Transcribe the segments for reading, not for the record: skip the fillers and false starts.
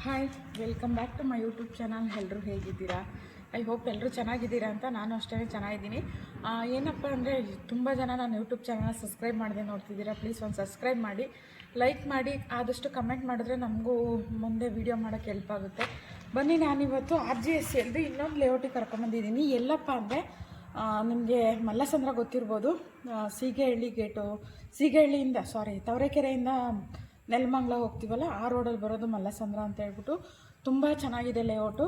Hi, welcome back to my YouTube channel. ಎಲ್ಲರೂ ಹೇಗಿದ್ದೀರಾ? I hope ಎಲ್ಲರೂ ಚೆನ್ನಾಗಿದ್ದೀರಾ ಅಂತ. ನಾನು ಅಷ್ಟೇ ಚೆನ್ನಾಗಿದ್ದೀನಿ. ಏನಪ್ಪ ಅಂದರೆ ತುಂಬ ಜನ ನಾನು ಯೂಟ್ಯೂಬ್ ಚಾನಲ್ನ ಸಬ್ಸ್ಕ್ರೈಬ್ ಮಾಡದೆ ನೋಡ್ತಿದ್ದೀರಾ. ಪ್ಲೀಸ್ ಒಂದು ಸಬ್ಸ್ಕ್ರೈಬ್ ಮಾಡಿ, ಲೈಕ್ ಮಾಡಿ, ಆದಷ್ಟು ಕಮೆಂಟ್ ಮಾಡಿದ್ರೆ ನಮಗೂ ಮುಂದೆ ವೀಡಿಯೋ ಮಾಡೋಕ್ಕೆ ಹೆಲ್ಪ್ ಆಗುತ್ತೆ. ಬನ್ನಿ, ನಾನಿವತ್ತು RGS ಎಲ್ದು ಇನ್ನೊಂದು ಲೇಔಟಿಗೆ ಕರ್ಕೊಂಬಂದಿದ್ದೀನಿ. ಎಲ್ಲಪ್ಪ ಅಂದರೆ ನಿಮಗೆ ಮಲ್ಲಸಂದ್ರ ಗೊತ್ತಿರ್ಬೋದು. ಸೀಗೆಹಳ್ಳಿ ಗೇಟು, ತವರೆಕೆರೆಯಿಂದ ನೆಲಮಂಗಲ ಹೋಗ್ತೀವಲ್ಲ, ಆ ರೋಡಲ್ಲಿ ಬರೋದು ಮಲ್ಲಸಂದ್ರ ಅಂತ ಹೇಳ್ಬಿಟ್ಟು. ತುಂಬ ಚೆನ್ನಾಗಿದೆ ಲೇಔಟು.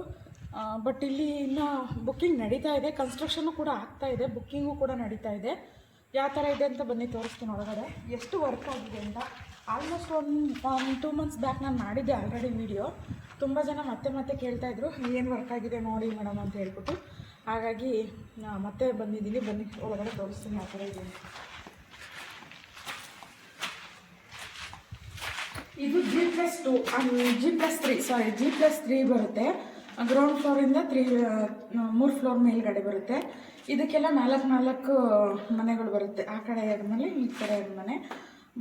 ಬಟ್ ಇಲ್ಲಿ ಇನ್ನೂ ಬುಕ್ಕಿಂಗ್ ನಡೀತಾ ಇದೆ, ಕನ್ಸ್ಟ್ರಕ್ಷನು ಕೂಡ ಆಗ್ತಾಯಿದೆ, ಬುಕ್ಕಿಂಗು ಕೂಡ ನಡೀತಾ ಇದೆ. ಯಾವ ಥರ ಇದೆ ಅಂತ ಬನ್ನಿ ತೋರಿಸ್ತೀನಿ ಒಳಗಡೆ ಎಷ್ಟು ವರ್ಕ್ ಆಗಿದೆ ಅಂತ. ಆಲ್ಮೋಸ್ಟ್ ಒಂದು 2 months ಬ್ಯಾಕ್ ನಾನು ಮಾಡಿದ್ದೆ ಆಲ್ರೆಡಿ ವೀಡಿಯೋ. ತುಂಬ ಜನ ಮತ್ತೆ ಕೇಳ್ತಾಯಿದ್ರು, ಏನು ವರ್ಕ್ ಆಗಿದೆ ನೋಡಿ ಮೇಡಮ್ ಅಂತ ಹೇಳ್ಬಿಟ್ಟು. ಹಾಗಾಗಿ ಮತ್ತೆ ಬಂದಿದ್ದೀನಿ. ಬನ್ನಿ ಒಳಗಡೆ ತೋರಿಸ್ತೀನಿ ಯಾವ ಥರ ಇದೆ. ಇದು G+2 G+3 ಬರುತ್ತೆ. ಗ್ರೌಂಡ್ ಫ್ಲೋರಿಂದ 3 ಫ್ಲೋರ್ ಮೇಲ್ಗಡೆ ಬರುತ್ತೆ. ಇದಕ್ಕೆಲ್ಲ 4 ಮನೆಗಳು ಬರುತ್ತೆ. ಆ ಕಡೆ 2 ಮನೆ, ಈ ಕಡೆ 2 ಮನೆ.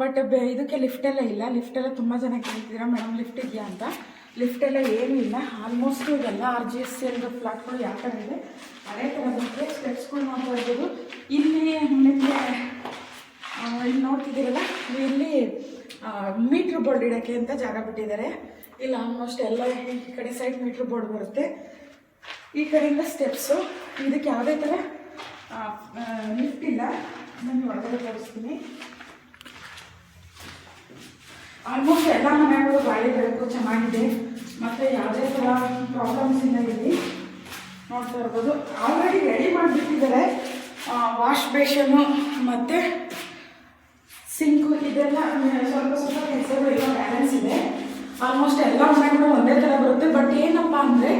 ಬಟ್ ಇದಕ್ಕೆ ಲಿಫ್ಟೆಲ್ಲ ಇಲ್ಲ. ಲಿಫ್ಟೆಲ್ಲ ತುಂಬ ಜನ ಕೇಳ್ತಿದ್ದೀರಾ, ಮೇಡಮ್ ಲಿಫ್ಟ್ ಇದೆಯಾ ಅಂತ. ಲಿಫ್ಟೆಲ್ಲ ಏನೂ ಇಲ್ಲ. ಆಲ್ಮೋಸ್ಟ್ ಎಲ್ಲ RGS ಫ್ಲಾಟ್ಗಳು ಯಾವ ಥರ ಇದೆ ಅದೇ ಥರ ಬರುತ್ತೆ. ಸ್ಟೆಪ್ಸ್ಗಳು ನೋಡ್ತಾ ಇರ್ಬೋದು. ಇಲ್ಲಿ ನಿಮಗೆ ಇಲ್ಲಿ ನೋಡ್ತಿದ್ದೀರಲ್ಲ, ಇಲ್ಲಿ ಮೀಟ್ರ್ ಬೋರ್ಡ್ ಇಡೋಕ್ಕೆ ಅಂತ ಜಾಗ ಬಿಟ್ಟಿದ್ದಾರೆ. ಇಲ್ಲ ಆಲ್ಮೋಸ್ಟ್ ಎಲ್ಲ ಈ ಕಡೆ ಸೈಡ್ ಮೀಟ್ರ್ ಬೋರ್ಡ್ ಬರುತ್ತೆ. ಈ ಕಡೆಯಿಂದ ಸ್ಟೆಪ್ಸು. ಇದಕ್ಕೆ ಯಾವುದೇ ಥರ ಲಿಫ್ಟ್ ಇಲ್ಲ. ನಾನು ಹೊರಗಡೆ ತೋರಿಸ್ತೀನಿ. ಆಲ್ಮೋಸ್ಟ್ ಎಲ್ಲ ಮನೆಗಳು ಗಾಳಿ ಬೆಳಕು ಚೆನ್ನಾಗಿದೆ, ಮತ್ತು ಯಾವುದೇ ಥರ ಪ್ರಾಬ್ಲಮ್ಸ್ ಇಲ್ಲ. ಇಲ್ಲಿ ನೋಡ್ತಾ ಇರ್ಬೋದು, ಆಲ್ರೆಡಿ ರೆಡಿ ಮಾಡಿಬಿಟ್ಟಿದ್ದಾರೆ. ವಾಶ್ ಬೇಷನ್ನು ಮತ್ತು ಸಿಂಕು ಇದೆಲ್ಲ ಸ್ವಲ್ಪ ಕೆಲಸಗಳು ಎಲ್ಲ ಬ್ಯಾಲೆನ್ಸ್ ಇದೆ. ಆಲ್ಮೋಸ್ಟ್ ಎಲ್ಲ ಮನೆಗಳು ಒಂದೇ ಥರ ಬರುತ್ತೆ. ಬಟ್ ಏನಪ್ಪ ಅಂದರೆ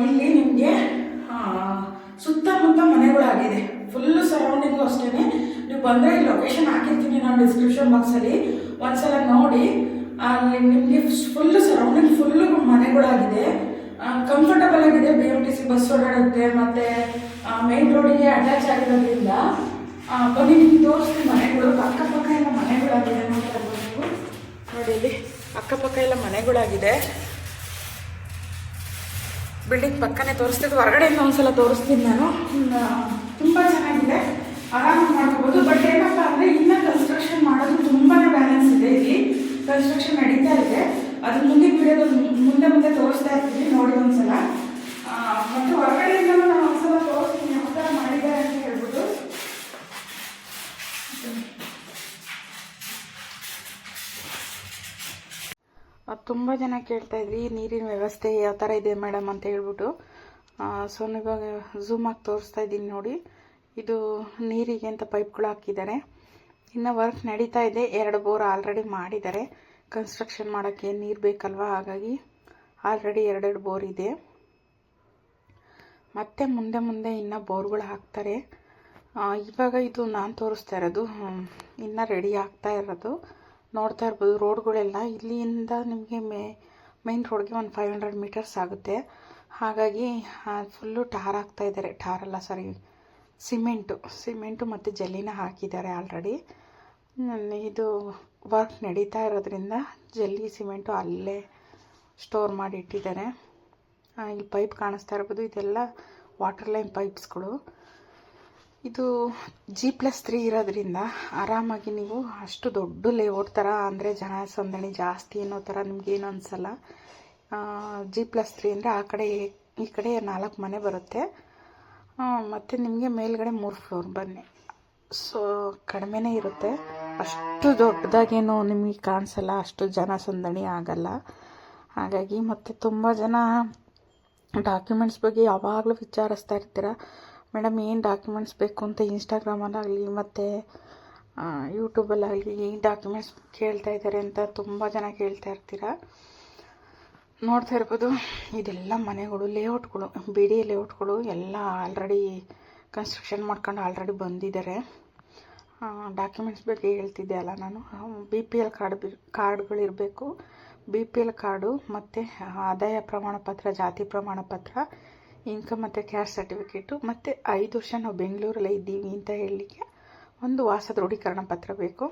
ಇಲ್ಲಿ ನಿಮಗೆ ಸುತ್ತಮುತ್ತ ಮನೆಗಳಾಗಿದೆ. ಫುಲ್ಲು ಸರೌಂಡಿಂಗು ಅಷ್ಟೇ. ನೀವು ಬಂದರೆ ಈ ಲೊಕೇಶನ್ ಹಾಕಿರ್ತೀನಿ ನಾನು ಡಿಸ್ಕ್ರಿಪ್ಷನ್ ಬಾಕ್ಸಲ್ಲಿ, ಒಂದ್ಸಲ ನೋಡಿ. ನಿಮಗೆ ಫುಲ್ಲು ಸರೌಂಡಿಂಗ್ ಫುಲ್ಲು ಮನೆಗಳಾಗಿದೆ. ಕಂಫರ್ಟಬಲ್ ಆಗಿದೆ. BMTC ಬಸ್ ಓಡಾಡುತ್ತೆ, ಮತ್ತು ಮೇನ್ ರೋಡಿಗೆ ಅಟ್ಯಾಚ್ ಆಗಿರೋದ್ರಿಂದ. ಬನ್ನಿ ನಿಮ್ಗೆ ತೋರಿಸ್ತೀನಿ ಮನೆಗಳು. ಅಕ್ಕಪಕ್ಕ ಎಲ್ಲ ಮನೆಗಳಾಗಿದೆ. ನೋಡ್ತಾ ಇರ್ಬೋದು ನೋಡಿ, ಇಲ್ಲಿ ಅಕ್ಕಪಕ್ಕ ಎಲ್ಲ ಮನೆಗಳಾಗಿದೆ. ಬಿಲ್ಡಿಂಗ್ ಪಕ್ಕನೇ ತೋರಿಸ್ತಿದ್ದು, ಹೊರಗಡೆಯಿಂದ ಒಂದ್ಸಲ ತೋರಿಸ್ತೀನಿ ನಾನು. ತುಂಬ ಚೆನ್ನಾಗಿದೆ, ಆರಾಮಾಗಿ ಮಾಡ್ಕೋಬೋದು. ಬಟ್ ಏನಪ್ಪ ಅಂದರೆ ಇನ್ನೂ ಕನ್ಸ್ಟ್ರಕ್ಷನ್ ಮಾಡೋದು ತುಂಬಾ ಬ್ಯಾಲೆನ್ಸ್ ಇದೆ. ಇಲ್ಲಿ ಕನ್ಸ್ಟ್ರಕ್ಷನ್ ನಡೀತಾ ಇದೆ. ಅದು ಮುಂದಿನ ವಿಡಿಯೋದಲ್ಲಿ ಮುಂದೆ ತೋರಿಸ್ತಾ ಇರ್ತೀನಿ, ನೋಡಿ ಒಂದ್ಸಲ. ಮತ್ತು ಹೊರಗಡೆಯಿಂದ ನಾನು ಒಂದ್ಸಲ ತೋರಿಸ್ತೀನಿ ಯಾವ ಥರ ಮಾಡಿದ್ದಾರೆ ಅಂತ ಹೇಳ್ಬಿಟ್ಟು. ತುಂಬ ಜನ ಕೇಳ್ತಾಯಿದ್ರಿ ನೀರಿನ ವ್ಯವಸ್ಥೆ ಯಾವ ಥರ ಇದೆ ಮೇಡಮ್ ಅಂತ ಹೇಳ್ಬಿಟ್ಟು. ಸೊ ಇವಾಗ ಝೂಮ್ ಆಗಿ ತೋರಿಸ್ತಾ ಇದ್ದೀನಿ ನೋಡಿ. ಇದು ನೀರಿಗೆ ಅಂತ ಪೈಪ್ಗಳು ಹಾಕಿದ್ದಾರೆ. ಇನ್ನು ವರ್ಕ್ ನಡೀತಾ ಇದೆ. 2 ಬೋರ್ ಆಲ್ರೆಡಿ ಮಾಡಿದ್ದಾರೆ. ಕನ್ಸ್ಟ್ರಕ್ಷನ್ ಮಾಡೋಕ್ಕೆ ನೀರು ಬೇಕಲ್ವ, ಹಾಗಾಗಿ ಆಲ್ರೆಡಿ 2 ಬೋರ್ ಇದೆ. ಮತ್ತು ಮುಂದೆ ಇನ್ನೂ ಬೋರ್ಗಳು ಹಾಕ್ತಾರೆ. ಇವಾಗ ಇದು ನಾನು ತೋರಿಸ್ತಾ ಇರೋದು ಇನ್ನೂ ರೆಡಿ ಆಗ್ತಾ ಇರೋದು. ನೋಡ್ತಾ ಇರ್ಬೋದು ರೋಡ್ಗಳೆಲ್ಲ. ಇಲ್ಲಿಂದ ನಿಮಗೆ ಮೇನ್ ರೋಡ್ಗೆ ಒಂದು 500 ಮೀಟರ್ಸ್ ಆಗುತ್ತೆ. ಹಾಗಾಗಿ ಫುಲ್ಲು ಟಾರ್ ಹಾಕ್ತಾ ಇದ್ದಾರೆ. ಸಿಮೆಂಟು ಮತ್ತು ಜಲ್ಲಿನ ಹಾಕಿದ್ದಾರೆ ಆಲ್ರೆಡಿ. ಇದು ವರ್ಕ್ ನಡೀತಾ ಇರೋದ್ರಿಂದ ಜಲ್ಲಿ ಸಿಮೆಂಟು ಅಲ್ಲೇ ಸ್ಟೋರ್ ಮಾಡಿ ಇಟ್ಟಿದ್ದಾರೆ. ಇಲ್ಲಿ ಪೈಪ್ ಕಾಣಿಸ್ತಾ ಇರ್ಬೋದು, ಇದೆಲ್ಲ ವಾಟರ್ ಲೈನ್ ಪೈಪ್ಸ್ಗಳು. ಇದು G+3 ಇರೋದ್ರಿಂದ ಆರಾಮಾಗಿ ನೀವು ಅಷ್ಟು ದೊಡ್ಡ ಲೇಔಟ್ ಥರ ಅಂದರೆ ಜನಸಂದಣಿ ಜಾಸ್ತಿ ಅನ್ನೋ ಥರ ನಿಮಗೇನು ಅನಿಸಲ್ಲ. G+3 ಅಂದರೆ ಈ ಕಡೆ 4 ಮನೆ ಬರುತ್ತೆ. ಮತ್ತು ನಿಮಗೆ ಮೇಲ್ಗಡೆ 3 ಫ್ಲೋರ್ ಬನ್ನಿ. ಸೊ ಕಡಿಮೆನೇ ಇರುತ್ತೆ, ಅಷ್ಟು ದೊಡ್ಡದಾಗೇನು ನಿಮಗೆ ಕಾಣಿಸಲ್ಲ, ಅಷ್ಟು ಜನಸಂದಣಿ ಆಗಲ್ಲ. ಹಾಗಾಗಿ ಮತ್ತು ತುಂಬ ಜನ ಡಾಕ್ಯುಮೆಂಟ್ಸ್ ಬಗ್ಗೆ ಯಾವಾಗಲೂ ವಿಚಾರಿಸ್ತಾ ಇರ್ತೀರ, ಮೇಡಮ್ ಏನು ಡಾಕ್ಯುಮೆಂಟ್ಸ್ ಬೇಕು ಅಂತ. ಇನ್ಸ್ಟಾಗ್ರಾಮಲ್ಲಾಗಲಿ ಮತ್ತು ಯೂಟ್ಯೂಬಲ್ಲಾಗಲಿ ಏನು ಡಾಕ್ಯುಮೆಂಟ್ಸ್ ಕೇಳ್ತಾ ಇದ್ದಾರೆ ಅಂತ ತುಂಬ ಜನ ಕೇಳ್ತಾ ಇರ್ತೀರ. ನೋಡ್ತಾ ಇರ್ಬೋದು, ಇದೆಲ್ಲ ಮನೆಗಳು, ಲೇಔಟ್ಗಳು, BDA ಲೇಔಟ್ಗಳು ಎಲ್ಲ ಆಲ್ರೆಡಿ ಕನ್ಸ್ಟ್ರಕ್ಷನ್ ಮಾಡ್ಕೊಂಡು ಆಲ್ರೆಡಿ ಬಂದಿದ್ದಾರೆ. ಡಾಕ್ಯುಮೆಂಟ್ಸ್ ಬಗ್ಗೆ ಹೇಳ್ತಿದ್ದೆ ಅಲ್ಲ ನಾನು. BPL ಕಾರ್ಡ್ಗಳಿರಬೇಕು. BPL ಕಾರ್ಡು ಮತ್ತು ಆದಾಯ ಪ್ರಮಾಣ ಪತ್ರ, ಜಾತಿ ಪ್ರಮಾಣ ಪತ್ರ, ಇನ್ಕಮ್ ಮತ್ತು ಕ್ಯಾಸ್ಟ್ ಸರ್ಟಿಫಿಕೇಟು, ಮತ್ತು 5 ವರ್ಷ ನಾವು ಬೆಂಗಳೂರಲ್ಲೇ ಇದ್ದೀವಿ ಅಂತ ಹೇಳಲಿಕ್ಕೆ ಒಂದು ವಾಸ ದೃಢೀಕರಣ ಪತ್ರ ಬೇಕು.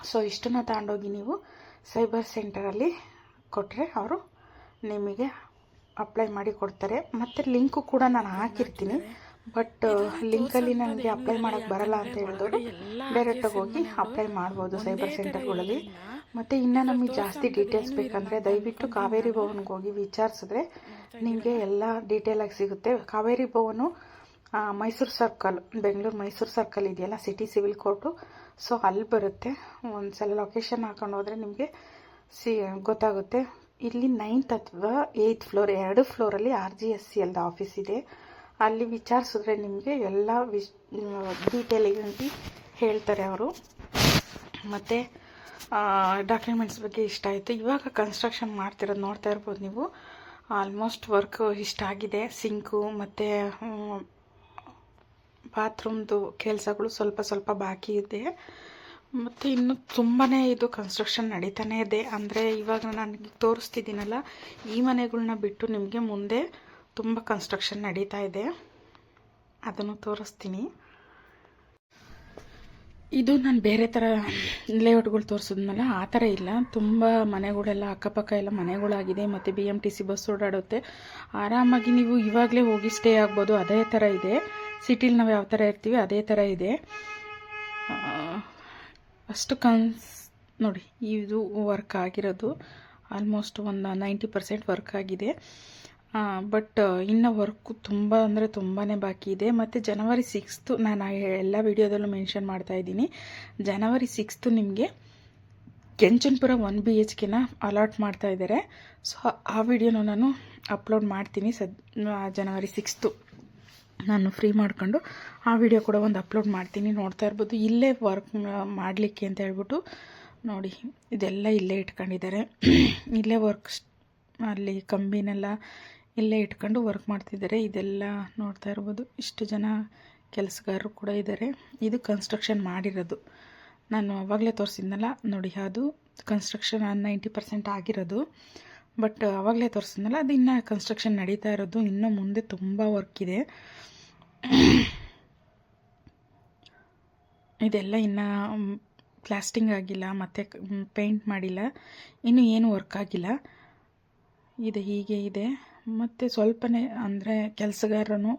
ಸೊ ಇಷ್ಟನ್ನು ತಗೊಂಡೋಗಿ ನೀವು ಸೈಬರ್ ಸೆಂಟರಲ್ಲಿ ಕೊಟ್ಟರೆ ಅವರು ನಿಮಗೆ ಅಪ್ಲೈ ಮಾಡಿ ಕೊಡ್ತಾರೆ. ಮತ್ತು ಲಿಂಕು ಕೂಡ ನಾನು ಹಾಕಿರ್ತೀನಿ. ಬಟ್ ಲಿಂಕಲ್ಲಿ ನನಗೆ ಅಪ್ಲೈ ಮಾಡೋಕ್ಕೆ ಬರಲ್ಲ ಅಂತ ಹೇಳಿದವರು ಡೈರೆಕ್ಟಾಗಿ ಹೋಗಿ ಅಪ್ಲೈ ಮಾಡ್ಬೋದು ಸೈಬರ್ ಸೆಂಟರ್ಗಳಲ್ಲಿ. ಮತ್ತು ಇನ್ನು ನಮಗೆ ಜಾಸ್ತಿ ಡೀಟೇಲ್ಸ್ ಬೇಕಂದರೆ ದಯವಿಟ್ಟು ಕಾವೇರಿ ಭವನ್ಗೆ ಹೋಗಿ ವಿಚಾರಿಸಿದ್ರೆ ನಿಮಗೆ ಎಲ್ಲ ಡೀಟೇಲಾಗಿ ಸಿಗುತ್ತೆ. ಕಾವೇರಿ ಭವನು ಮೈಸೂರು ಸರ್ಕಲ್, ಬೆಂಗಳೂರು ಮೈಸೂರು ಸರ್ಕಲ್ ಇದೆಯಲ್ಲ, ಸಿಟಿ ಸಿವಿಲ್ ಕೋರ್ಟು, ಸೊ ಅಲ್ಲಿ ಬರುತ್ತೆ. ಒಂದು ಸಲ ಲೊಕೇಶನ್ ಹಾಕೊಂಡು ಹೋದರೆ ನಿಮಗೆ ಗೊತ್ತಾಗುತ್ತೆ. ಇಲ್ಲಿ 9th ಅಥವಾ 8th ಫ್ಲೋರ್, 2 ಫ್ಲೋರಲ್ಲಿ RGSCL ಆಫೀಸ್ ಇದೆ. ಅಲ್ಲಿ ವಿಚಾರಿಸಿದ್ರೆ ನಿಮಗೆ ಎಲ್ಲ ಡೀಟೇಲಾಗಿ ಹೇಳ್ತಾರೆ ಅವರು. ಮತ್ತು ಡಾಕ್ಯುಮೆಂಟ್ಸ್ ಬಗ್ಗೆ ಇಷ್ಟ ಆಯಿತು. ಇವಾಗ ಕನ್ಸ್ಟ್ರಕ್ಷನ್ ಮಾಡ್ತಿರೋದು ನೋಡ್ತಾ ಇರ್ಬೋದು ನೀವು. ಆಲ್ಮೋಸ್ಟ್ ವರ್ಕ್ ಇಷ್ಟ ಆಗಿದೆ. ಸಿಂಕು ಮತ್ತು ಬಾತ್ರೂಮ್ದು ಕೆಲಸಗಳು ಸ್ವಲ್ಪ ಬಾಕಿ ಇದೆ. ಮತ್ತು ಇನ್ನು ತುಂಬಾ ಇದು ಕನ್ಸ್ಟ್ರಕ್ಷನ್ ನಡೀತಾನೇ ಇದೆ. ಅಂದರೆ ಇವಾಗ ನನಗೆ ತೋರಿಸ್ತಿದ್ದೀನಲ್ಲ, ಈ ಮನೆಗಳನ್ನ ಬಿಟ್ಟು ನಿಮಗೆ ಮುಂದೆ ತುಂಬ ಕನ್ಸ್ಟ್ರಕ್ಷನ್ ನಡೀತಾ ಇದೆ, ಅದನ್ನು ತೋರಿಸ್ತೀನಿ. ಇದು ನಾನು ಬೇರೆ ಥರ ಲೇಔಟ್ಗಳು ತೋರಿಸಿದ್ನಲ್ಲ, ಆ ಥರ ಇಲ್ಲ. ತುಂಬ ಮನೆಗಳೆಲ್ಲ ಅಕ್ಕಪಕ್ಕ ಎಲ್ಲ ಮನೆಗಳಾಗಿದೆ. ಮತ್ತು BMTC ಬಸ್ ಓಡಾಡುತ್ತೆ. ಆರಾಮಾಗಿ ನೀವು ಇವಾಗಲೇ ಹೋಗಿ ಸ್ಟೇ ಆಗ್ಬೋದು. ಅದೇ ಥರ ಇದೆ. ಸಿಟಿಲಿ ನಾವು ಯಾವ ಥರ ಇರ್ತೀವಿ ಅದೇ ಥರ ಇದೆ. ಅಷ್ಟು ನೋಡಿ, ಇದು ವರ್ಕ್ ಆಗಿರೋದು ಆಲ್ಮೋಸ್ಟ್ ಒಂದು 90% ವರ್ಕ್ ಆಗಿದೆ. ಬಟ್ ಇನ್ನು ವರ್ಕು ತುಂಬ ಅಂದರೆ ತುಂಬಾ ಬಾಕಿ ಇದೆ. ಮತ್ತು January 6th ನಾನು ಎಲ್ಲ ವಿಡಿಯೋದಲ್ಲೂ ಮೆನ್ಷನ್ ಮಾಡ್ತಾ ಇದ್ದೀನಿ. January 6th ನಿಮಗೆ ಕೆಂಚನಪುರ 1 BHKನ ಅಲಾಟ್ ಮಾಡ್ತಾ ಇದ್ದಾರೆ. ಸೊ ಆ ವಿಡಿಯೋನ ನಾನು ಅಪ್ಲೋಡ್ ಮಾಡ್ತೀನಿ. January 6th ನಾನು ಫ್ರೀ ಮಾಡ್ಕೊಂಡು ಆ ವಿಡಿಯೋ ಕೂಡ ಒಂದು ಅಪ್ಲೋಡ್ ಮಾಡ್ತೀನಿ. ನೋಡ್ತಾ ಇರ್ಬೋದು, ಇಲ್ಲೇ ವರ್ಕ್ ಮಾಡಲಿಕ್ಕೆ ಅಂತ ಹೇಳ್ಬಿಟ್ಟು ನೋಡಿ, ಇದೆಲ್ಲ ಇಲ್ಲೇ ಇಟ್ಕೊಂಡಿದ್ದಾರೆ. ಇಲ್ಲೇ ವರ್ಕ್, ಅಲ್ಲಿ ಕಂಬಿನೆಲ್ಲ ಇಲ್ಲೇ ಇಟ್ಕೊಂಡು ವರ್ಕ್ ಮಾಡ್ತಿದ್ದಾರೆ. ಇದೆಲ್ಲ ನೋಡ್ತಾ ಇರ್ಬೋದು, ಇಷ್ಟು ಜನ ಕೆಲಸಗಾರರು ಕೂಡ ಇದ್ದಾರೆ. ಇದು ಕನ್ಸ್ಟ್ರಕ್ಷನ್ ಮಾಡಿರೋದು ನಾನು ಆವಾಗಲೇ ತೋರಿಸಿದ್ನಲ್ಲ ನೋಡಿ, ಅದು ಕನ್ಸ್ಟ್ರಕ್ಷನ್ 90% ಆಗಿರೋದು. ಬಟ್ ಆವಾಗಲೇ ತೋರಿಸಿದ್ನಲ್ಲ, ಅದು ಇನ್ನೂ ಕನ್ಸ್ಟ್ರಕ್ಷನ್ ನಡೀತಾ ಇರೋದು. ಇನ್ನೂ ಮುಂದೆ ತುಂಬ ವರ್ಕ್ ಇದೆ. ಇದೆಲ್ಲ ಇನ್ನು ಪ್ಲಾಸ್ಟಿಂಗ್ ಆಗಿಲ್ಲ, ಮತ್ತು ಪೇಂಟ್ ಮಾಡಿಲ್ಲ, ಇನ್ನೂ ಏನು ವರ್ಕ್ ಆಗಿಲ್ಲ. ಇದು ಹೀಗೆ ಇದೆ. ಮತ್ತು ಸ್ವಲ್ಪನೇ ಅಂದರೆ ಕೆಲಸಗಾರನು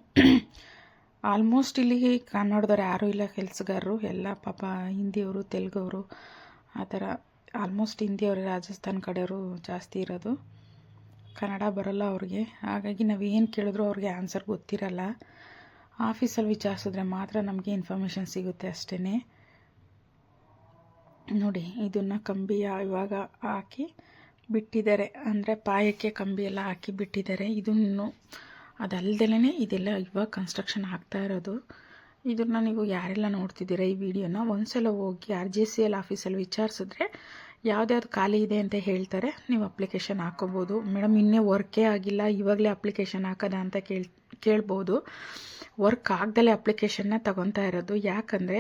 ಆಲ್ಮೋಸ್ಟ್ ಇಲ್ಲಿ ಕನ್ನಡದವ್ರು ಯಾರೂ ಇಲ್ಲ ಕೆಲಸಗಾರರು. ಎಲ್ಲ ಪಾಪ ಹಿಂದಿಯವರು, ತೆಲುಗವರು, ಆ ಥರ ಆಲ್ಮೋಸ್ಟ್ ಹಿಂದಿಯವರು, ರಾಜಸ್ಥಾನ್ ಕಡೆಯವರು ಜಾಸ್ತಿ ಇರೋದು. ಕನ್ನಡ ಬರೋಲ್ಲ ಅವ್ರಿಗೆ. ಹಾಗಾಗಿ ನಾವು ಏನು ಕೇಳಿದ್ರು ಅವ್ರಿಗೆ ಆನ್ಸರ್ ಗೊತ್ತಿರಲ್ಲ. ಆಫೀಸಲ್ಲಿ ವಿಚಾರಿಸಿದ್ರೆ ಮಾತ್ರ ನಮಗೆ ಇನ್ಫಾರ್ಮೇಷನ್ ಸಿಗುತ್ತೆ ಅಷ್ಟೇ. ನೋಡಿ, ಇದನ್ನು ಕಂಬಿ ಇವಾಗ ಹಾಕಿ ಬಿಟ್ಟಿದ್ದಾರೆ. ಅಂದರೆ ಪಾಯಕ್ಕೆ ಕಂಬಿ ಎಲ್ಲ ಹಾಕಿ ಬಿಟ್ಟಿದ್ದಾರೆ. ಇದನ್ನು ಅದಲ್ದಲೇ ಇದೆಲ್ಲ ಇವಾಗ ಕನ್ಸ್ಟ್ರಕ್ಷನ್ ಆಗ್ತಾ ಇರೋದು. ಇದನ್ನು ನೀವು ಯಾರೆಲ್ಲ ನೋಡ್ತಿದ್ದೀರಾ ಈ ವಿಡಿಯೋನ, ಒಂದ್ಸಲ ಹೋಗಿ RGSCL ಆಫೀಸಲ್ಲಿ ವಿಚಾರಿಸಿದ್ರೆ ಯಾವ್ದ್ಯಾವ್ದು ಖಾಲಿ ಇದೆ ಅಂತ ಹೇಳ್ತಾರೆ. ನೀವು ಅಪ್ಲಿಕೇಶನ್ ಹಾಕೋಬೋದು. ಮೇಡಮ್ ಇನ್ನೇ ವರ್ಕೇ ಆಗಿಲ್ಲ, ಇವಾಗಲೇ ಅಪ್ಲಿಕೇಶನ್ ಹಾಕೋದ ಅಂತ ಕೇಳ್ಬೋದು. ವರ್ಕ್ ಆಗ್ದಲೇ ಅಪ್ಲಿಕೇಶನ್ನ ತಗೊತಾ ಇರೋದು. ಯಾಕಂದರೆ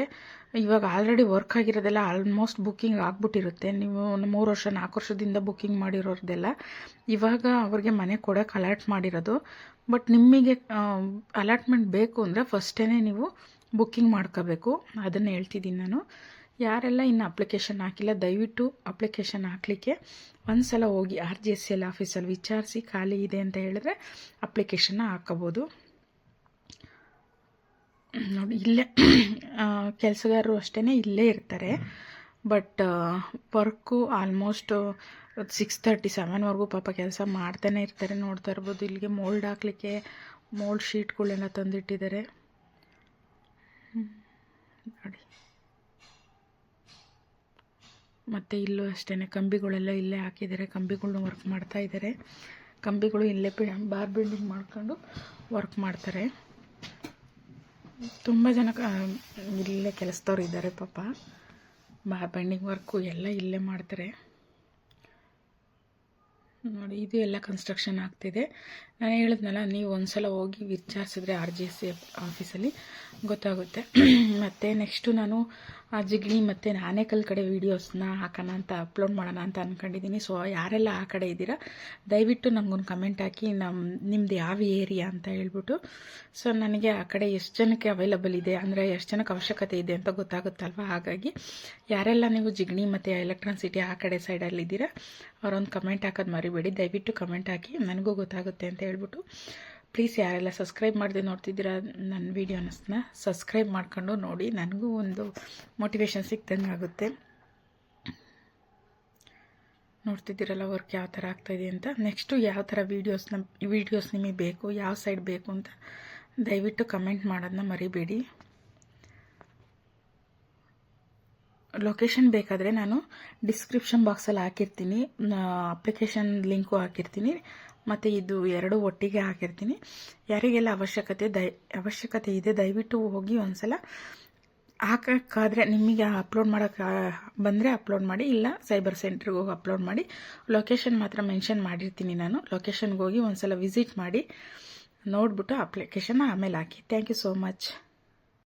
ಇವಾಗ ಆಲ್ರೆಡಿ ವರ್ಕ್ ಆಗಿರೋದೆಲ್ಲ ಆಲ್ಮೋಸ್ಟ್ ಬುಕ್ಕಿಂಗ್ ಆಗಿಬಿಟ್ಟಿರುತ್ತೆ. ನೀವು 3 ವರ್ಷ 4 ವರ್ಷದಿಂದ ಬುಕ್ಕಿಂಗ್ ಮಾಡಿರೋದೆಲ್ಲ ಇವಾಗ ಅವ್ರಿಗೆ ಮನೆ ಕೊಡೋಕೆ ಅಲಾಟ್ ಮಾಡಿರೋದು. ಬಟ್ ನಿಮಗೆ ಅಲಾಟ್ಮೆಂಟ್ ಬೇಕು ಅಂದರೆ ಫಸ್ಟೇ ನೀವು ಬುಕ್ಕಿಂಗ್ ಮಾಡ್ಕೋಬೇಕು. ಅದನ್ನು ಹೇಳ್ತಿದ್ದೀನಿ ನಾನು. ಯಾರೆಲ್ಲ ಇನ್ನು ಅಪ್ಲಿಕೇಶನ್ ಹಾಕಿಲ್ಲ, ದಯವಿಟ್ಟು ಅಪ್ಲಿಕೇಶನ್ ಹಾಕಲಿಕ್ಕೆ ಒಂದ್ಸಲ ಹೋಗಿ RGSCL ಆಫೀಸಲ್ಲಿ ವಿಚಾರಿಸಿ ಖಾಲಿ ಇದೆ ಅಂತ ಹೇಳಿದ್ರೆ ಅಪ್ಲಿಕೇಶನ್ನ ಹಾಕೋಬೋದು. ನೋಡಿ, ಇಲ್ಲೇ ಕೆಲಸಗಾರರು ಅಷ್ಟೇ ಇಲ್ಲೇ ಇರ್ತಾರೆ. ಬಟ್ ವರ್ಕು ಆಲ್ಮೋಸ್ಟ್ 6:30 7ವರೆಗೂ ಪಾಪ ಕೆಲಸ ಮಾಡ್ತಾನೆ ಇರ್ತಾರೆ. ನೋಡ್ತಾ ಇರ್ಬೋದು, ಇಲ್ಲಿಗೆ ಮೋಲ್ಡ್ ಹಾಕಲಿಕ್ಕೆ ಮೋಲ್ಡ್ ಶೀಟ್ಗಳೆಲ್ಲ ತಂದಿಟ್ಟಿದ್ದಾರೆ ನೋಡಿ. ಮತ್ತು ಇಲ್ಲೂ ಅಷ್ಟೇ ಕಂಬಿಗಳೆಲ್ಲ ಇಲ್ಲೇ ಹಾಕಿದ್ದಾರೆ. ಕಂಬಿಗಳನ್ನ ವರ್ಕ್ ಮಾಡ್ತಾ ಇದ್ದಾರೆ. ಕಂಬಿಗಳು ಇಲ್ಲೇ ಬಾರ್ ಬಿಲ್ಡಿಂಗ್ ಮಾಡ್ಕೊಂಡು ವರ್ಕ್ ಮಾಡ್ತಾರೆ. ತುಂಬ ಜನ ಇಲ್ಲೇ ಕೆಲಸದವ್ರು ಇದ್ದಾರೆ ಪಾಪ. ಬಾರ್ ಬೆಂಡಿಂಗ್ ವರ್ಕು ಎಲ್ಲ ಇಲ್ಲೇ ಮಾಡ್ತಾರೆ ನೋಡಿ. ಇದು ಎಲ್ಲ ಕನ್ಸ್ಟ್ರಕ್ಷನ್ ಆಗ್ತಿದೆ. ನಾನು ಹೇಳಿದ್ನಲ್ಲ, ನೀವು ಒಂದ್ಸಲ ಹೋಗಿ ವಿಚಾರಿಸಿದ್ರೆ RGSCL ಆಫೀಸಲ್ಲಿ ಗೊತ್ತಾಗುತ್ತೆ. ಮತ್ತು ನೆಕ್ಸ್ಟು ನಾನು ಜಿಗಣಿ ಮತ್ತು ಆನೇಕಲ್ ಕಡೆ ವೀಡಿಯೋಸ್ನ ಹಾಕೋಣ ಅಂತ ಅಪ್ಲೋಡ್ ಮಾಡೋಣ ಅಂತ ಅಂದ್ಕೊಂಡಿದ್ದೀನಿ. ಸೊ ಯಾರೆಲ್ಲ ಆ ಕಡೆ ಇದ್ದೀರಾ ದಯವಿಟ್ಟು ನಮಗೊಂದು ಕಮೆಂಟ್ ಹಾಕಿ ನಿಮ್ಮದು ಯಾವ ಏರಿಯಾ ಅಂತ ಹೇಳ್ಬಿಟ್ಟು. ಸೊ ನನಗೆ ಆ ಕಡೆ ಎಷ್ಟು ಜನಕ್ಕೆ ಅವೈಲಬಲ್ ಇದೆ, ಅಂದರೆ ಎಷ್ಟು ಜನಕ್ಕೆ ಅವಶ್ಯಕತೆ ಇದೆ ಅಂತ ಗೊತ್ತಾಗುತ್ತಲ್ವ. ಹಾಗಾಗಿ ಯಾರೆಲ್ಲ ನೀವು ಜಿಗಣಿ ಮತ್ತು ಎಲೆಕ್ಟ್ರಾನ್ ಸಿಟಿ ಆ ಕಡೆ ಸೈಡಲ್ಲಿದ್ದೀರಾ ಅವರೊಂದು ಕಮೆಂಟ್ ಹಾಕೋದು ಮರಿಬೇಡಿ. ದಯವಿಟ್ಟು ಕಮೆಂಟ್ ಹಾಕಿ, ನನಗೂ ಗೊತ್ತಾಗುತ್ತೆ ಅಂತ ಹೇಳ್ಬಿಟ್ಟು. ಪ್ಲೀಸ್ ಯಾರೆಲ್ಲ ಸಬ್ಸ್ಕ್ರೈಬ್ ಮಾಡದೆ ನೋಡ್ತಿದ್ದೀರಾ ನನ್ನ ವೀಡಿಯೋಸ್ನ ಸಬ್ಸ್ಕ್ರೈಬ್ ಮಾಡ್ಕೊಂಡು ನೋಡಿ, ನನಗೂ ಒಂದು ಮೋಟಿವೇಶನ್ ಸಿಕ್ದಂಗೆ ಆಗುತ್ತೆ. ನೋಡ್ತಿದ್ದೀರಲ್ಲ ವರ್ಕ್ ಯಾವ ಥರ ಆಗ್ತಾಯಿದೆ ಅಂತ. ನೆಕ್ಸ್ಟು ಯಾವ ಥರ ವೀಡಿಯೋಸ್ ನಿಮಗೆ ಬೇಕು, ಯಾವ ಸೈಡ್ ಬೇಕು ಅಂತ ದಯವಿಟ್ಟು ಕಮೆಂಟ್ ಮಾಡೋದನ್ನ ಮರಿಬೇಡಿ. ಲೊಕೇಶನ್ ಬೇಕಾದರೆ ನಾನು ಡಿಸ್ಕ್ರಿಪ್ಷನ್ ಬಾಕ್ಸಲ್ಲಿ ಹಾಕಿರ್ತೀನಿ, ಅಪ್ಲಿಕೇಶನ್ ಲಿಂಕು ಹಾಕಿರ್ತೀನಿ, ಮತ್ತು ಇದು ಎರಡು ಒಟ್ಟಿಗೆ ಹಾಕಿರ್ತೀನಿ. ಯಾರಿಗೆಲ್ಲ ಅವಶ್ಯಕತೆ ಇದೆ ದಯವಿಟ್ಟು ಹೋಗಿ ಒಂದ್ಸಲ ಹಾಕೋಕ್ಕಾದರೆ, ನಿಮಗೆ ಅಪ್ಲೋಡ್ ಮಾಡೋಕ್ಕೆ ಬಂದರೆ ಅಪ್ಲೋಡ್ ಮಾಡಿ, ಇಲ್ಲ ಸೈಬರ್ ಸೆಂಟ್ರಿಗೆ ಹೋಗಿ ಅಪ್ಲೋಡ್ ಮಾಡಿ. ಲೊಕೇಶನ್ ಮಾತ್ರ ಮೆನ್ಷನ್ ಮಾಡಿರ್ತೀನಿ ನಾನು. ಲೊಕೇಶನ್ಗೆ ಹೋಗಿ ಒಂದ್ಸಲ ವಿಸಿಟ್ ಮಾಡಿ ನೋಡಿಬಿಟ್ಟು ಅಪ್ಲಿಕೇಶನ್ ಆಮೇಲೆ ಹಾಕಿ. Thank you so much.